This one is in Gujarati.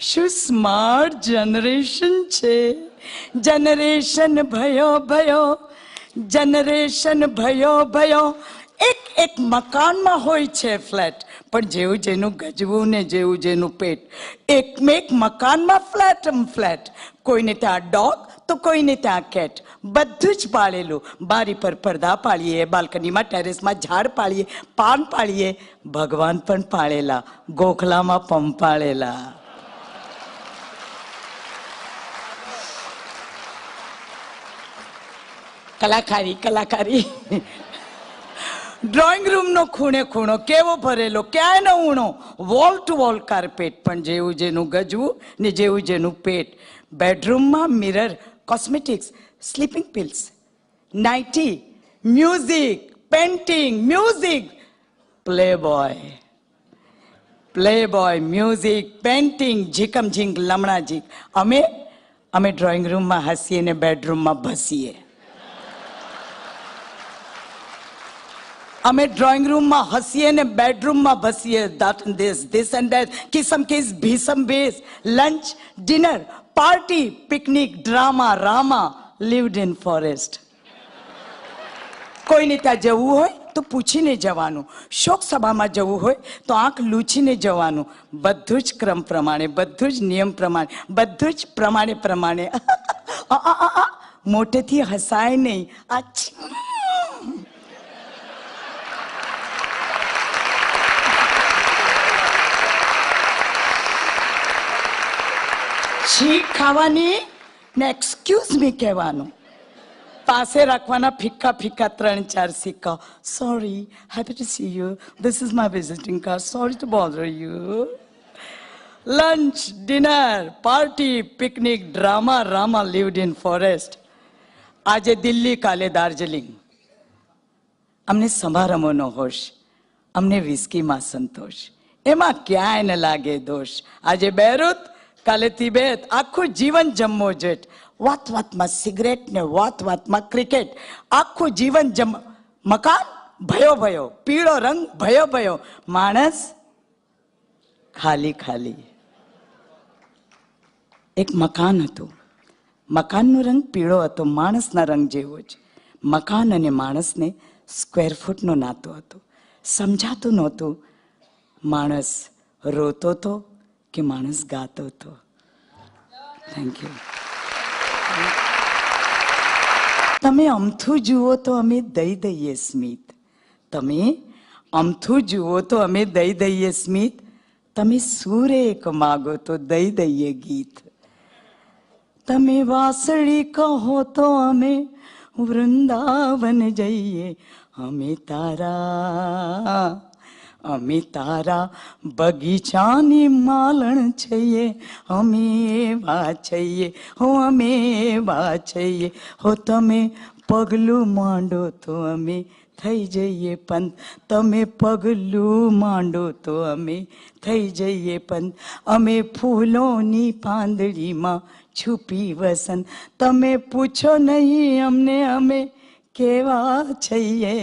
શું સ્માર્ટ જનરેશન છે. જનરેશન ભયો ભયો, જનરેશન ભયો ભયો. એક મકાનમાં હોય છે ફ્લેટ, પણ જેવું જેનું ગજવું ને જેવું જેનું પેટ. એક મકાનમાં ફ્લેટ. કોઈને ત્યાં ડોગ તો કોઈને ત્યાં કેટ. બધું જ પાળેલું. બારી પર પડદા પાળીએ, બાલ્કનીમાં ટેરેસમાં ઝાડ પાળીએ, પાન પાળીએ. ભગવાન પણ પાળેલા, ગોખલામાં પંપાળેલા. કલાકારી. ડ્રોઈંગ રૂમનો ખૂણે ખૂણો કેવો ભરેલો, ક્યાંય ન ઊણો. વોલ ટુ વોલ કાર્પેટ, પણ જેવું જેનું ગજવું ને જેવું જેનું પેટ. બેડરૂમમાં mirror, cosmetics, sleeping pills, nighty, music, painting, music. Playboy, music, painting, ઝીકમ ઝીંક, લમણા ઝીંક. અમે ડ્રોઈંગ રૂમમાં હસીએ ને બેડરૂમમાં ભસીએ. અમે ડ્રોઈંગ રૂમમાં હસીએ ને બેડરૂમમાં ભસીએ. ધીસ એન્ડ ધેટ, કિસમ કિસ, ભીસમ ભીસ. Lunch, dinner, party, picnic, drama, રામા. Lived in forest. કોઈને ત્યાં જવું હોય તો પૂછીને જવાનું. શોક સભામાં જવું હોય તો આંખ લૂછીને જવાનું. બધું જ ક્રમ પ્રમાણે, બધું જ નિયમ પ્રમાણે, બધું જ પ્રમાણે. મોટેથી હસાય નહીં. છીંક ખાવાની ને એક્સક્યુઝ મી કહેવાનું. પાસે રાખવાના ફિક્કા 3-4 સિક્કા. Sorry, happy to see you, this is my visiting card, sorry to bother you. Lunch, dinner, party, picnic, drama, રામા. Lived in forest. આજે દિલ્હી, કાલે દાર્જિલિંગ. અમને સમારંભોનો હોશ, અમને વિસ્કીમાં સંતોષ. એમાં ક્યાંય ન લાગે દોષ. આજે બેરુત, કાલે તિબેત. આખું જીવન જમવો જેટ. વાતમાં સિગરેટ ને વાતમાં ક્રિકેટ. આખું જીવન મકાન ભયો, પીળો રંગ ભયો. માણસ ખાલી. એક મકાન હતું, મકાનનો રંગ પીળો હતો, માણસના રંગ જેવો જ. મકાન અને માણસને સ્ક્વેર ફૂટનો નાતો હતો. સમજાતું નહોતું માણસ રોતો તો કે માણસ ગાતો હતો. Thank you. તમે અમથું જુઓ તો અમે દઈ દઈએ સ્મિત. તમે અમથું જુઓ તો અમે દઈ દઈએ સ્મિત. તમે સુરેખ માગો તો દઈ દઈએ ગીત. તમે વાસળી કહો તો અમે વૃંદાવન જઈએ. અમે તારા બગીચાની માલણ છીએ. અમે એવા છીએ. હો તમે પગલું માંડો તો અમે થઈ જઈએ પંત. તમે પગલું માંડો તો અમે થઈ જઈએ પંત. અમે ફૂલોની પાંદડીમાં છુપી વસંત. તમે પૂછો નહીં અમને અમે કેવા છીએ.